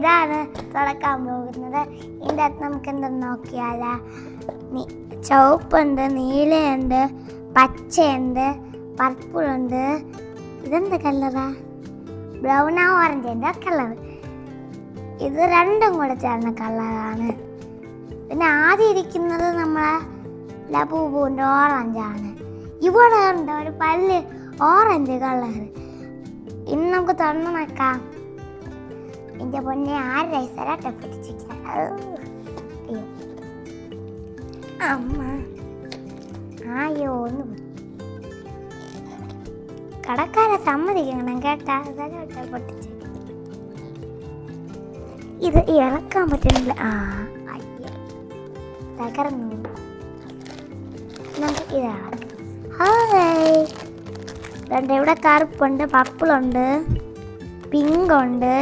ഇതാണ് തുറക്കാൻ പോകുന്നത്. ഇതിൻ്റെ അകത്ത് നമുക്ക് എന്തെന്ന് നോക്കിയാലാ, ചുവപ്പുണ്ട്, നീലയുണ്ട്, പച്ചയുണ്ട്, പർപ്പിളുണ്ട്. ഇതെന്ത് കളറാ? ബ്രൗണാ ഓറഞ്ചിൻ്റെ കളർ. ഇത് രണ്ടും കൂടെ ചേർന്ന കളറാണ്. പിന്നെ ആദ്യം ഇരിക്കുന്നത് നമ്മളെ ലബൂബുവിൻ്റെ ഓറഞ്ചാണ്. ഇവിടെ ഉണ്ട് ഒരു പല്ല് ഓറഞ്ച് കളർ. ഇന്ന് നമുക്ക് തുറന്ന് നോക്കാം. എൻ്റെ പൊന്നെ 6 വയസ്സരാട്ടെ പൊട്ടിച്ചിരിക്കുന്നത്. അമ്മ ആയോ ഒന്ന് കടക്കാരെ സമ്മതിക്കണം കേട്ടാ. അതോട്ടെ പൊട്ടിച്ച് ഇത് ഇളക്കാൻ പറ്റുന്നില്ല. അയ്യ തകർന്നു. നമുക്ക് ഇതാണ്. ഇവിടെ കറുപ്പുണ്ട്, പർപ്പിളുണ്ട്, പിങ്ക് ഉണ്ട്.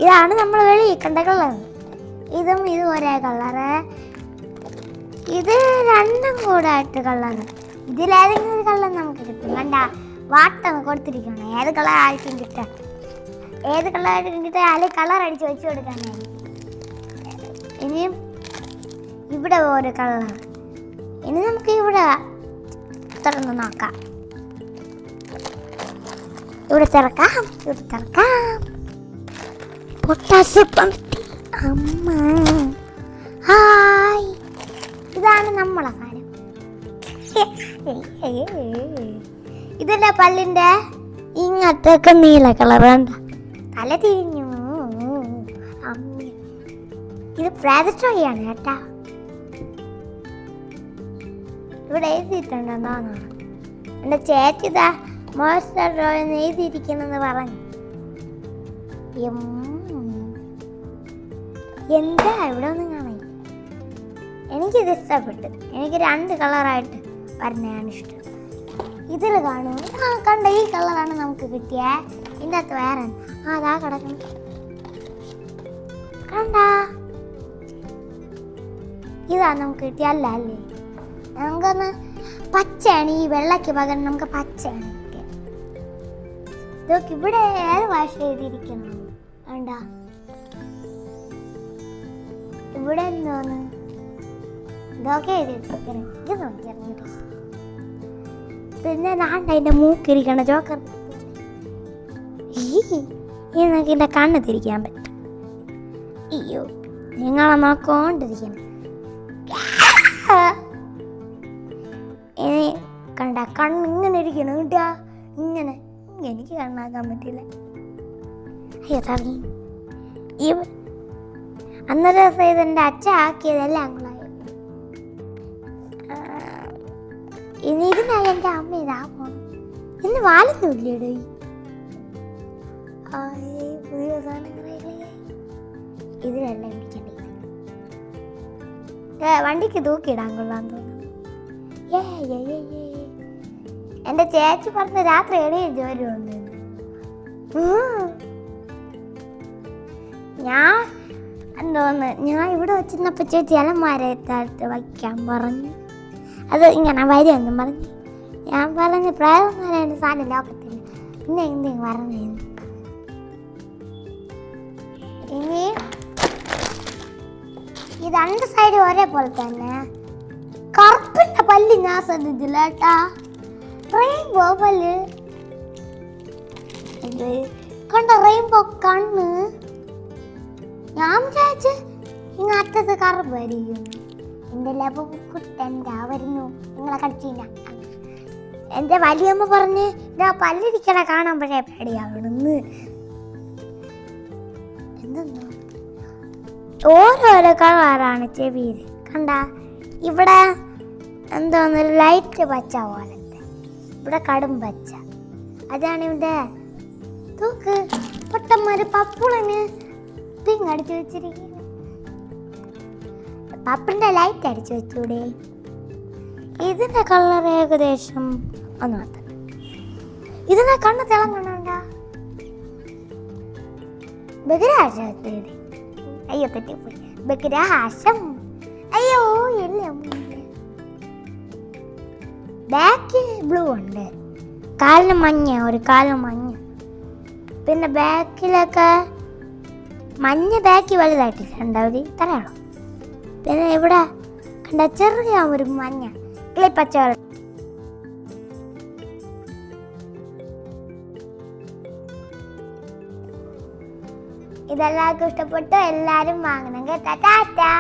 ഇതാണ് നമ്മൾ വെളിയിൽ കണ്ട കളർ. ഇതും ഒരേ കളറ്. ഇത് രണ്ടും കൂടെ ആയിട്ട് കളറ്. ഇതിലേതെങ്കിലും ഒരു കളർ നമുക്ക് കിട്ടും. കണ്ട വാട്ടം കൊടുത്തിരിക്കണം. ഏത് കളർ ആയിരിക്കും കിട്ടുക, ഏത് കളറായിരിക്കും കിട്ടുക, അല്ലെങ്കിൽ കളർ അടിച്ച് വെച്ച് കൊടുക്കാനായിരിക്കും. ഇനിയും ഇവിടെ ഒരു കളർ. ഇനി നമുക്ക് ഇവിടെ തുറന്ന് നോക്കാം. ഇവിടെ തുറക്കാം. അമ്മ ഹായ്, ഇതാണ് നമ്മളെ കാര്യം. ഇതിന്റെ പല്ലിന്റെ ഇങ്ങോട്ടൊക്കെ നീല കളർ ഉണ്ട്. തല തിരിഞ്ഞു. ഇത് പ്രാതസ്റ്റോയാണ് കേട്ടാ. ഇവിടെ എഴുതിയിട്ടുണ്ടെന്നാണ് എൻ്റെ ചേച്ചി ഇതാ മോസ്റ്റർ ഡ്രോയെന്ന് എഴുതിയിരിക്കണമെന്ന് പറഞ്ഞു. എന്താ ഇവിടെ ഒന്നും കാണില്ല. എനിക്കിത് ഇഷ്ടപ്പെട്ടു. എനിക്ക് 2 കളറായിട്ട് പറഞ്ഞതാണ് ഇഷ്ടം. ഇതിൽ കാണും. കണ്ട ഈ കളറാണ് നമുക്ക് കിട്ടിയ. ഇതിൻ്റെ അകത്ത് വേറെ അതാ കിടക്കണം. കണ്ട ഇതാ നമുക്ക് കിട്ടിയ. അല്ല അല്ലേ, നമുക്കൊന്ന് പച്ചയാണ്. ഈ വെള്ളയ്ക്ക് പകരം നമുക്ക് പച്ചയാണ് കിട്ടിയത്. ഇതൊക്കെ ഇവിടെ ഏത് ഭാഷ എഴുതിയിരിക്കണം. വേണ്ട ഇവിടെ എന്തോന്ന് ഇതൊക്കെ എഴുതിയിരിക്കണം. ഇത് നോക്കിയാൽ പിന്നെ നാണ്ട അതിൻ്റെ മൂക്കിരിക്കണം ജോക്കർ. ഈ നോക്കി എൻ്റെ കണ്ണ് തിരിക്കാൻ പറ്റും. അയ്യോ, നിങ്ങളെ നോക്കോണ്ടിരിക്കണം. ഇനി കണ്ട കണ്ണ് ഇങ്ങനെ ഇരിക്കണം കേട്ടാ. ഇങ്ങനെ എനിക്ക് കണ്ണാക്കാൻ പറ്റില്ല. അയ്യോ തറങ്ങി. അന്നൊരു ദിവസം ഇതെൻ്റെ അച്ഛ ആക്കിയതെല്ലാം അങ്ങളായിരുന്നു. ഇനി ഇതിനായി എൻ്റെ അമ്മ ഇതാ പോണം. ഇന്ന് വാലൊന്നുമില്ലേടേ. പുതിയ സാധനങ്ങളെ ഇതിലെല്ലാം പിടിക്കണ്ടേ. വണ്ടിക്ക് തൂക്കിയിടാൻ കൊള്ളാൻ തോന്നുന്നു. എൻ്റെ ചേച്ചി പറഞ്ഞ് രാത്രി എണീച്ച് വരുന്നുണ്ട്. ഞാൻ എന്തോന്ന് ഞാൻ ഇവിടെ വെച്ചിരുന്നപ്പോൾ ചേച്ചി ഇലമാരത്തായിട്ട് വയ്ക്കാൻ പറഞ്ഞു. അത് ഇങ്ങനെ വരുമെന്നും പറഞ്ഞ് ഞാൻ പറഞ്ഞ് പ്രായമൊന്നും എൻ്റെ സാധനം ലോക്കത്തില്ല. പിന്നെ എന്തെങ്കിലും പറഞ്ഞേന്ന്. ഇനി ഈ 2 സൈഡും ഒരേപോലെ തന്നെ. കറുപ്പിൻ്റെ പല്ല് ഞാൻ ശ്രദ്ധിച്ചില്ല കേട്ടാ. റെയിൻബോ പല്ല് കണ്ട, റെയിൻബോ കണ്ണ്. ഞാൻ വിചാരിച്ച് ഇങ്ങ അറ്റത്ത് കറുപ്പായിരിക്കും. എൻ്റെ ലബുക്കുട്ടൻ്റെ വരുന്നു, നിങ്ങളെ കടിച്ചില്ല. എൻ്റെ വലിയമ്മ പറഞ്ഞ് ഇതാ പല്ലിരിക്കണ കാണുമ്പോഴേ പേടിയാവണമെന്ന്. എന്തെന്നോ ഓരോരോ കളറാണ് ചെവിയിൽ. കണ്ട ഇവിടെ എന്തോന്ന് ലൈറ്റ് പച്ച പോലത്തെ, ഇവിടെ കടും പച്ച. അതാണ് ഇവിടെ തൂക്ക്. പൊട്ടന്മാര് പപ്പുളിന് പിങ്ക് അടിച്ചു വെച്ചിരിക്കുന്നു. പപ്പിൻ്റെ ലൈറ്റ് അടിച്ചു വെച്ചൂടെ. ഇതിൻ്റെ കളർ ഏകദേശം ഒന്നാത്ത. ഇതിനെ കണ്ണ് തിളങ്ങണണ്ട. ബഹിരാകാശത്ത് അയ്യോ തെറ്റിപ്പോയി. ബഹിരാകാശം. അയ്യോ എല്ലാം ബാക്ക് ബ്ലൂ ഉണ്ട്. കാലിന് മഞ്ഞ, ഒരു കാലിന് മഞ്ഞ. പിന്നെ ബാക്കിലൊക്കെ മഞ്ഞ ബാക്കി വലുതായിട്ടില്ല, ഉണ്ടാവും ഇത്രയാണോ. പിന്നെ ഇവിടെ കണ്ട ചെറിയ ഒരു മഞ്ഞ കിളിപ്പച്ച. ഇതെല്ലാവർക്കും ഇഷ്ടപ്പെട്ടു. എല്ലാവരും വാങ്ങണം കേട്ടോ. ടാറ്റാ.